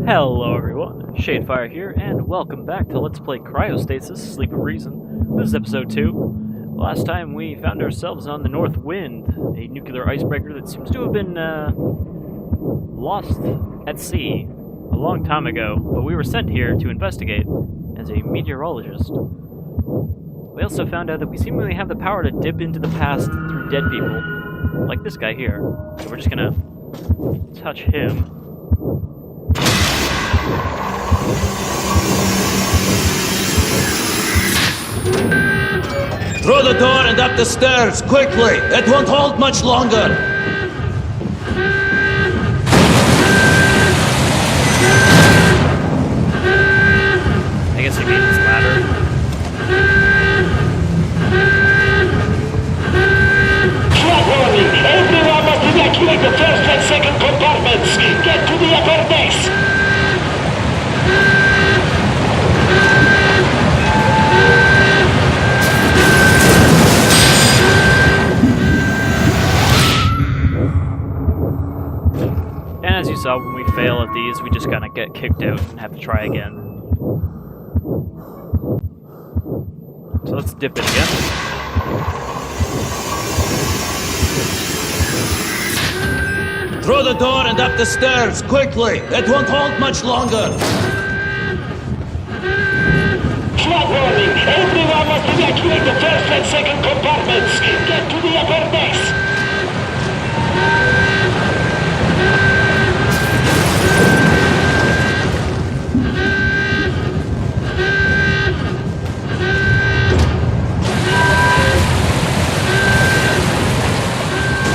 Hello everyone, Shadefire here, and welcome back to Let's Play Cryostasis, Sleep of Reason. This is episode 2. Last time we found ourselves on the North Wind, a nuclear icebreaker that seems to have been, lost at sea a long time ago, but we were sent here to investigate as a meteorologist. We also found out that we seemingly have the power to dip into the past through dead people, like this guy here. So we're just gonna touch him. Through the door and up the stairs, quickly! It won't hold much longer! I guess he means his ladder. Flag warning! Everyone must evacuate the first and second compartments! Get to the upper decks! And as you saw, when we fail at these, we just kind of get kicked out and have to try again. So let's dip it again. Through the door and up the stairs, quickly! It won't hold much longer! Flag warning! Everyone must evacuate the first and second compartments! Get to the upper decks!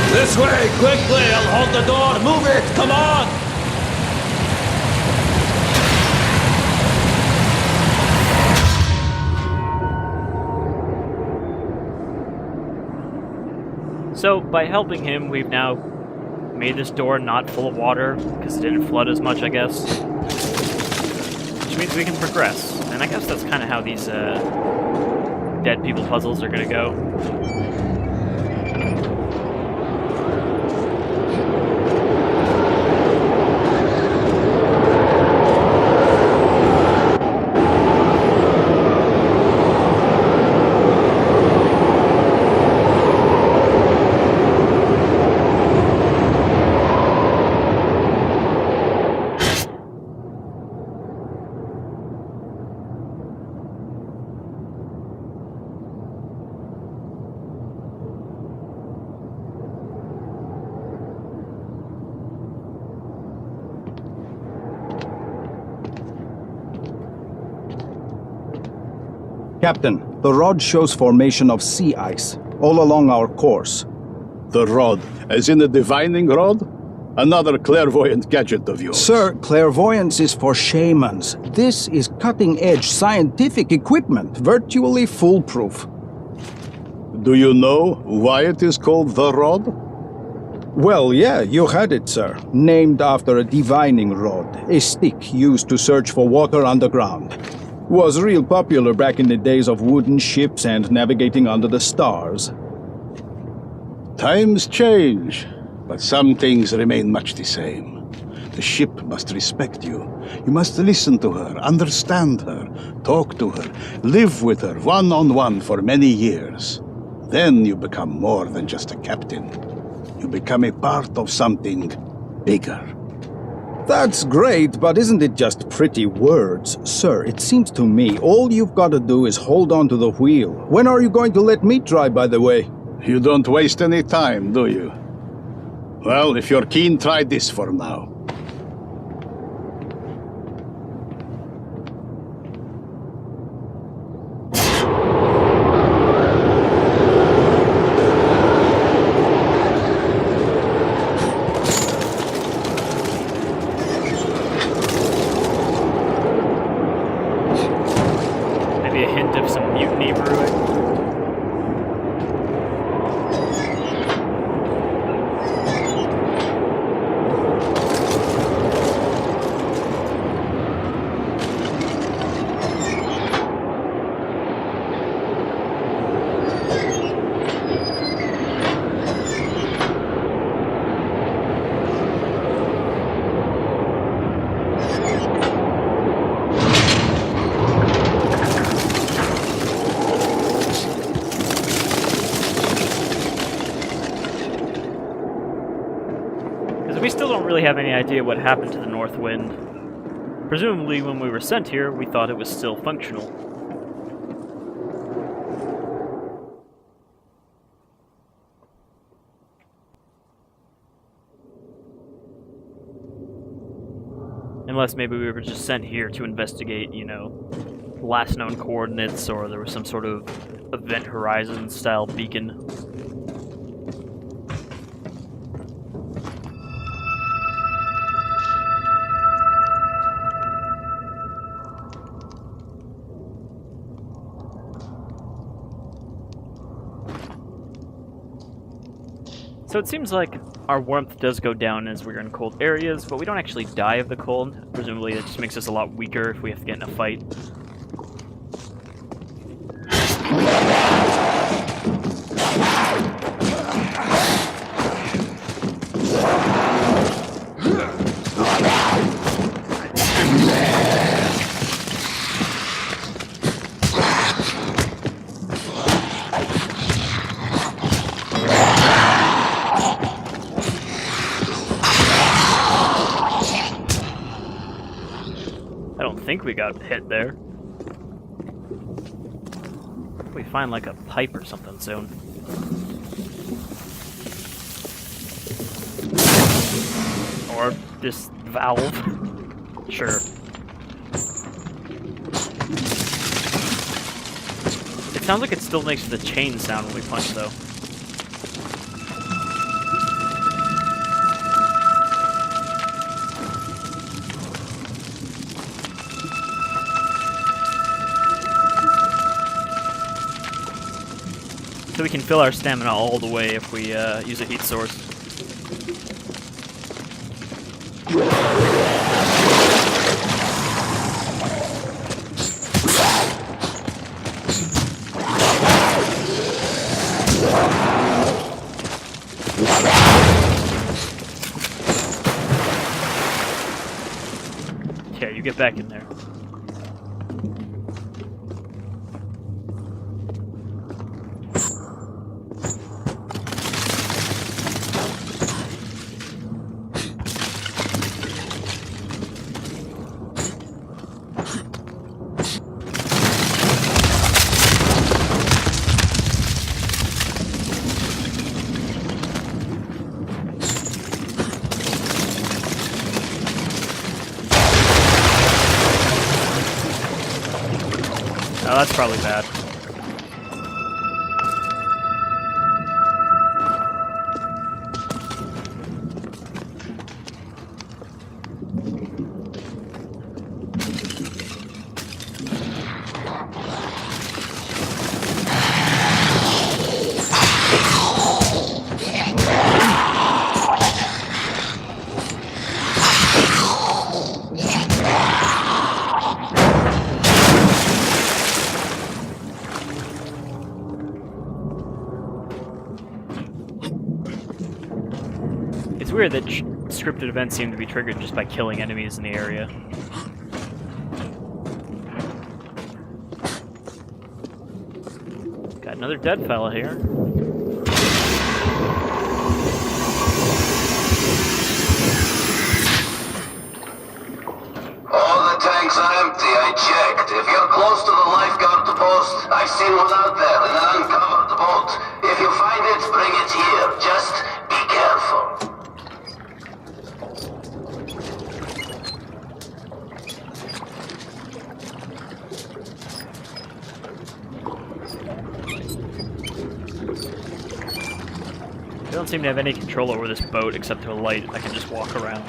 This way, quickly! I'll hold the door! Move it! Come on! So, by helping him, we've now made this door not full of water, because it didn't flood as much, I guess. Which means we can progress. And I guess that's kind of how these dead people puzzles are going to go. Captain, the rod shows formation of sea ice all along our course. The rod, as in the divining rod? Another clairvoyant gadget of yours. Sir, clairvoyance is for shamans. This is cutting-edge scientific equipment, virtually foolproof. Do you know why it is called the rod? Well, yeah, you had it, sir. Named after a divining rod, a stick used to search for water underground. Was real popular back in the days of wooden ships and navigating under the stars. Times change, but some things remain much the same. The ship must respect you. You must listen to her, understand her, talk to her, live with her one-on-one for many years. Then you become more than just a captain. You become a part of something bigger. That's great, but isn't it just pretty words? Sir, it seems to me all you've got to do is hold on to the wheel. When are you going to let me try, by the way? You don't waste any time, do you? Well, if you're keen, try this for now. Maybe a hint of some mutiny brewing. So we still don't really have any idea what happened to the North Wind. Presumably, when we were sent here, we thought it was still functional. Unless maybe we were just sent here to investigate, you know, last known coordinates, or there was some sort of Event Horizon style beacon. So it seems like our warmth does go down as we're in cold areas, but we don't actually die of the cold. Presumably that just makes us a lot weaker if we have to get in a fight. I think we got hit there. If we find like a pipe or something soon. Or this valve. Sure. It sounds like it still makes the chain sound when we punch though. So we can fill our stamina all the way if we use a heat source. Yeah, you get back in there. Oh, that's probably bad. It's weird that scripted events seem to be triggered just by killing enemies in the area. Got another dead fella here. All the tanks are empty, I checked. If you're close to the lifeguard post, I've seen one out there in an uncovered boat. If you find it, bring it here. Just be careful. I don't seem to have any control over this boat except to a light. I can just walk around.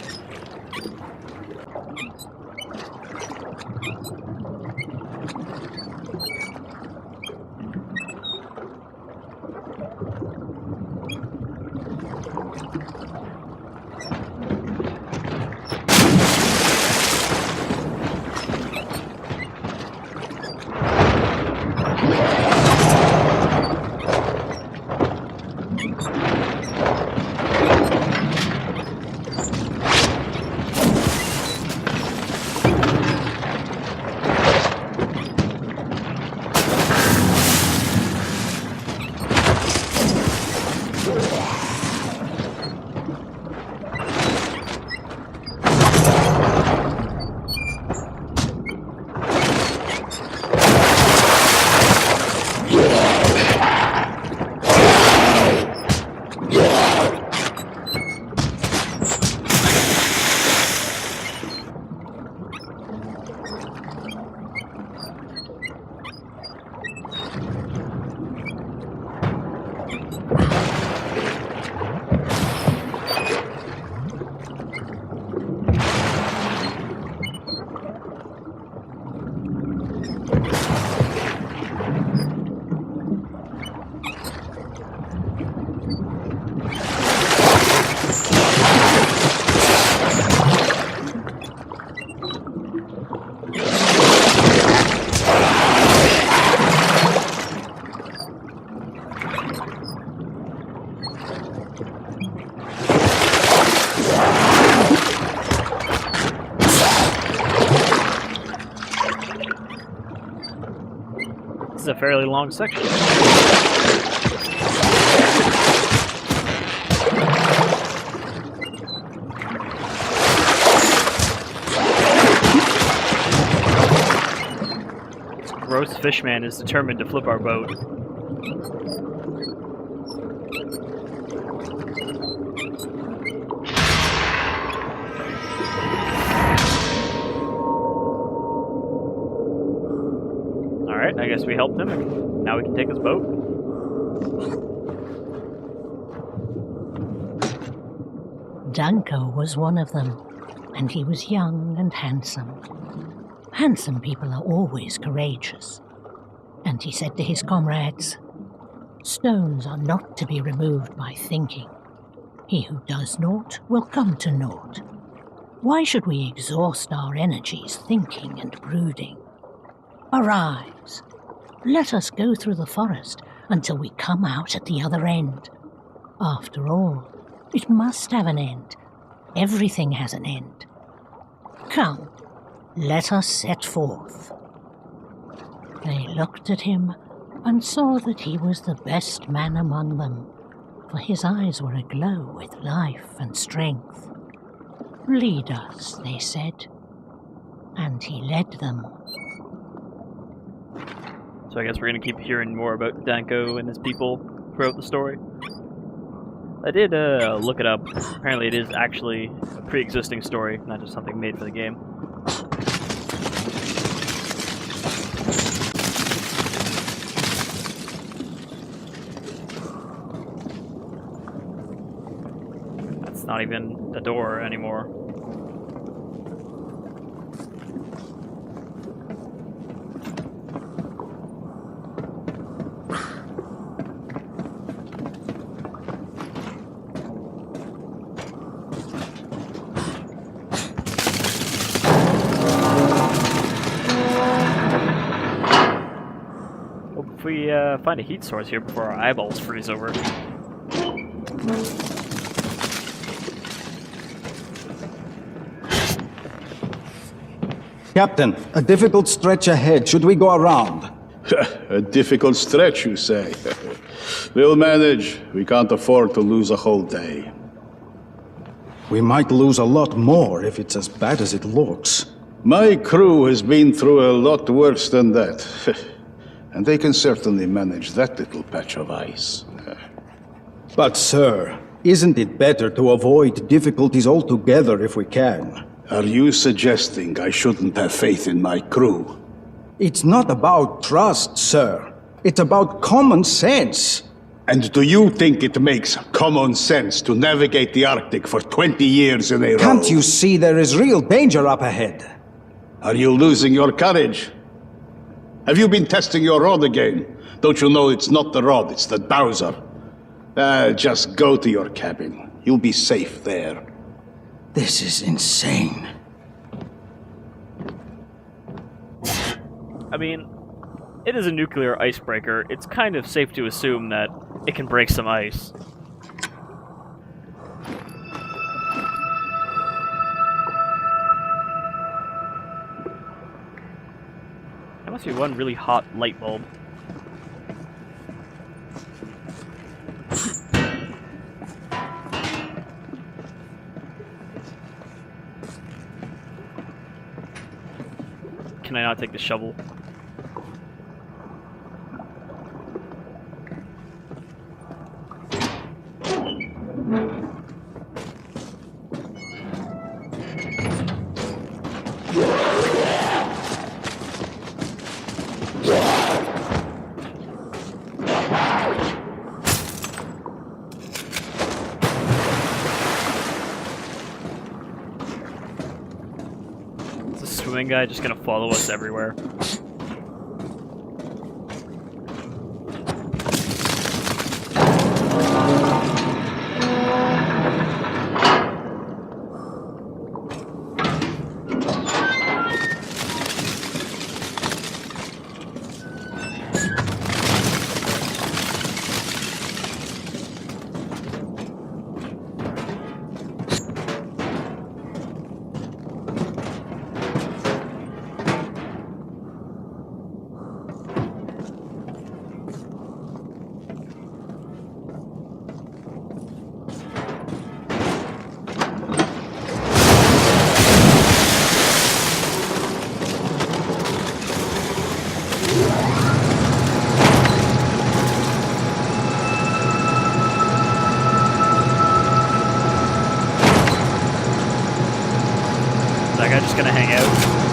is a fairly long section. Gross Fishman is determined to flip our boat. Alright, I guess we helped him, and now we can take his boat. Danko was one of them, and he was young and handsome. Handsome people are always courageous. And he said to his comrades, "Stones are not to be removed by thinking. He who does naught will come to naught. Why should we exhaust our energies thinking and brooding? Arise, let us go through the forest until we come out at the other end. After all, it must have an end. Everything has an end. Come, let us set forth." They looked at him and saw that he was the best man among them, for his eyes were aglow with life and strength. "Lead us," they said, and he led them. So I guess we're going to keep hearing more about Danko and his people throughout the story. I did look it up. Apparently it is actually a pre-existing story, not just something made for the game. That's not even a door anymore. If we find a heat source here before our eyeballs freeze over. Captain, a difficult stretch ahead. Should we go around? A difficult stretch, you say? We'll manage. We can't afford to lose a whole day. We might lose a lot more if it's as bad as it looks. My crew has been through a lot worse than that. And they can certainly manage that little patch of ice. But, sir, isn't it better to avoid difficulties altogether if we can? Are you suggesting I shouldn't have faith in my crew? It's not about trust, sir. It's about common sense. And do you think it makes common sense to navigate the Arctic for 20 years in a row? Can't you see there is real danger up ahead? Are you losing your courage? Have you been testing your rod again? Don't you know it's not the rod, it's the dowser? Just go to your cabin. You'll be safe there. This is insane. I mean, it is a nuclear icebreaker. It's kind of safe to assume that it can break some ice. That must be one really hot light bulb. Can I not take the shovel? Swimming guy just gonna follow us everywhere. that guy just gonna hang out?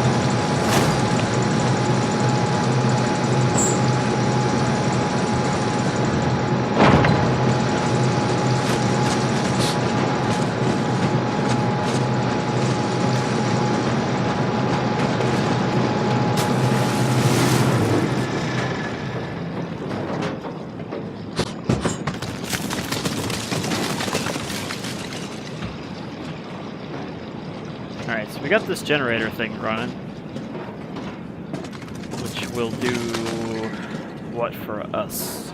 Alright, so we got this generator thing running, which will do what for us?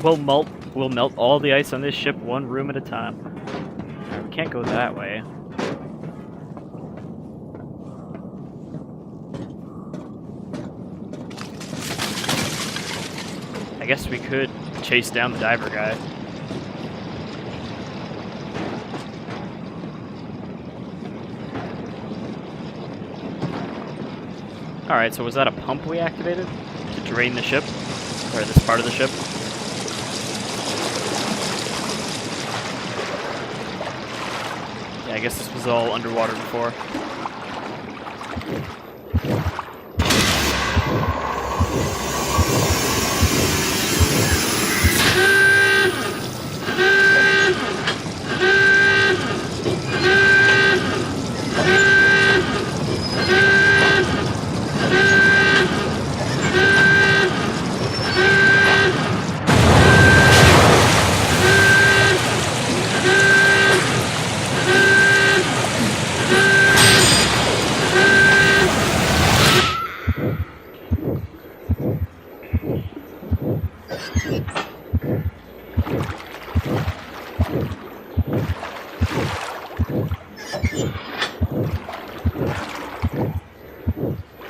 We'll melt all the ice on this ship one room at a time. Alright, we can't go that way. I guess we could chase down the diver guy. Alright, so was that a pump we activated to drain the ship? Or this part of the ship? Yeah, I guess this was all underwater before.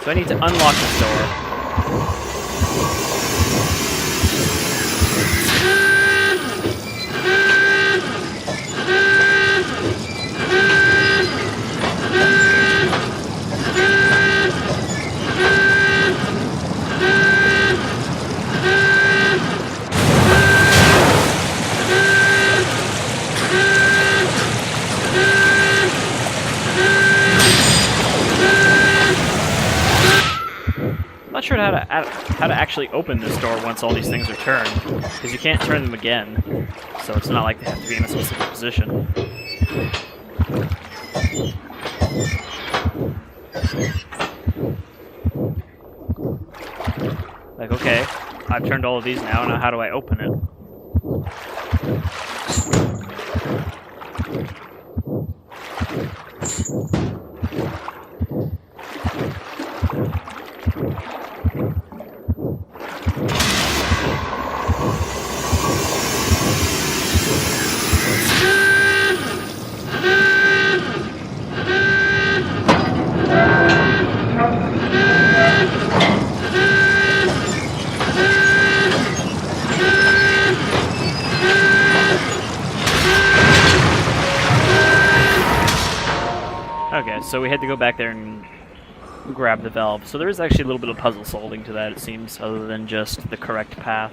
So I need to unlock this door. I'm not sure how to actually open this door once all these things are turned, because you can't turn them again, so it's not like they have to be in a specific position. Like, okay, I've turned all of these now how do I open it? Okay, so we had to go back there and grab the valve. So there is actually a little bit of puzzle solving to that, it seems, other than just the correct path.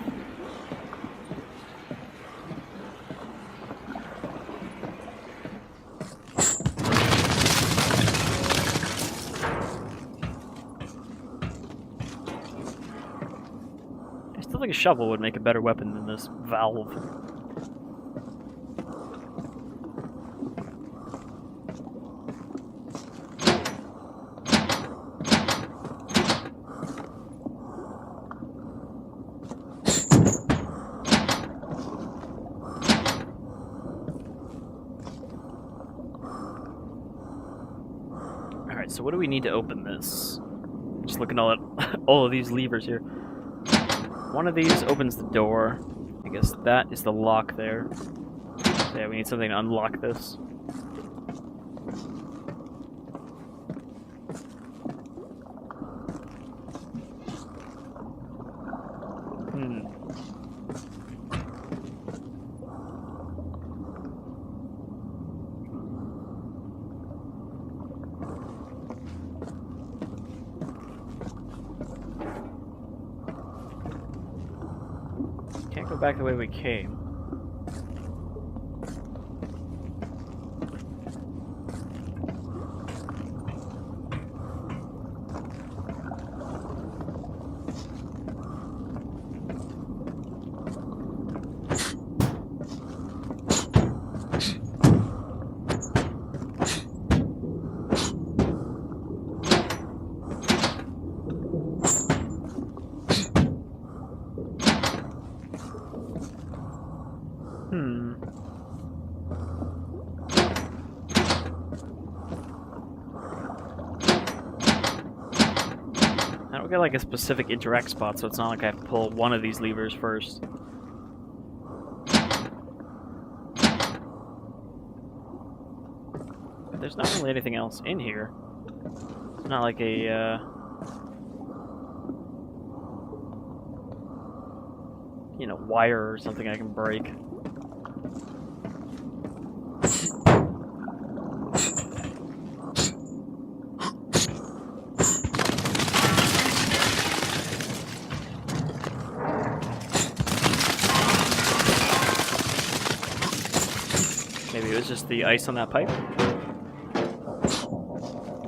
I still think a shovel would make a better weapon than this valve. Alright, so what do we need to open this? Just looking at all of these levers here. One of these opens the door. I guess that is the lock there. So yeah, we need something to unlock this. Can't go back the way we came. I don't get like a specific interact spot, so it's not like I have to pull one of these levers first. But there's not really anything else in here. It's not like a, you know, wire or something I can break. Maybe it was just the ice on that pipe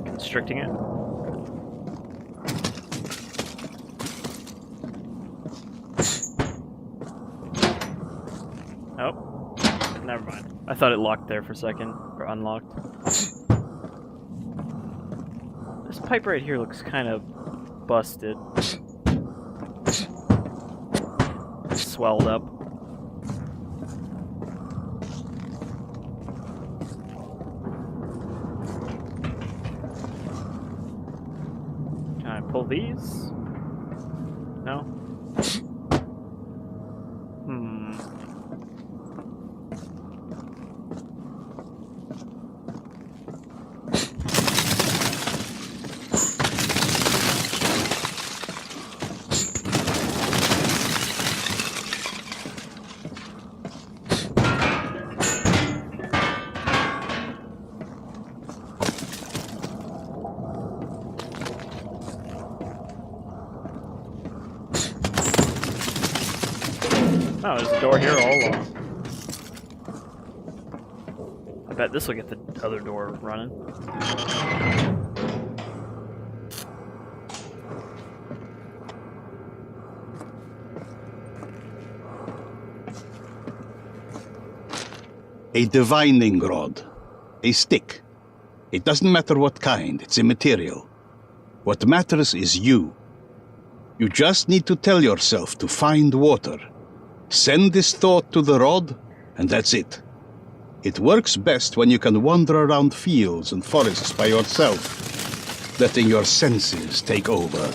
constricting it. Oh, never mind. I thought it locked there for a second, or unlocked. This pipe right here looks kind of busted. Swelled up. Can I pull these? No? Oh, there's a door here all along. I bet this will get the other door running. A divining rod. A stick. It doesn't matter what kind, it's immaterial. What matters is you. You just need to tell yourself to find water. Send this thought to the rod, and that's it. It works best when you can wander around fields and forests by yourself, letting your senses take over.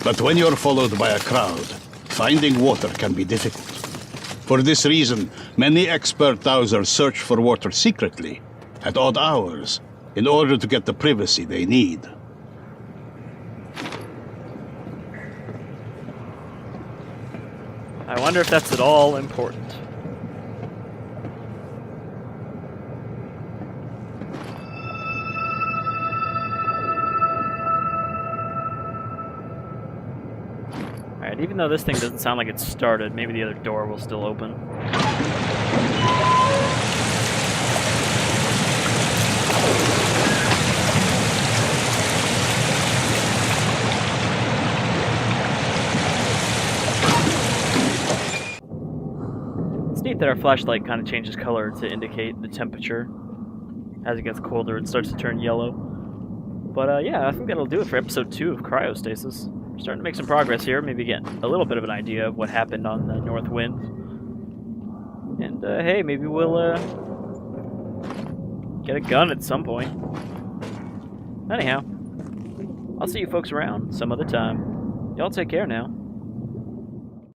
But when you're followed by a crowd, finding water can be difficult. For this reason, many expert dowsers search for water secretly, at odd hours, in order to get the privacy they need. I wonder if that's at all important. Alright, even though this thing doesn't sound like it's started, maybe the other door will still open. It's neat that our flashlight kind of changes color to indicate the temperature. As it gets colder, it starts to turn yellow. But yeah, I think that'll do it for episode 2 of Cryostasis. We're starting to make some progress here, maybe get a little bit of an idea of what happened on the North Wind. And hey, maybe we'll get a gun at some point. Anyhow, I'll see you folks around some other time. Y'all take care now.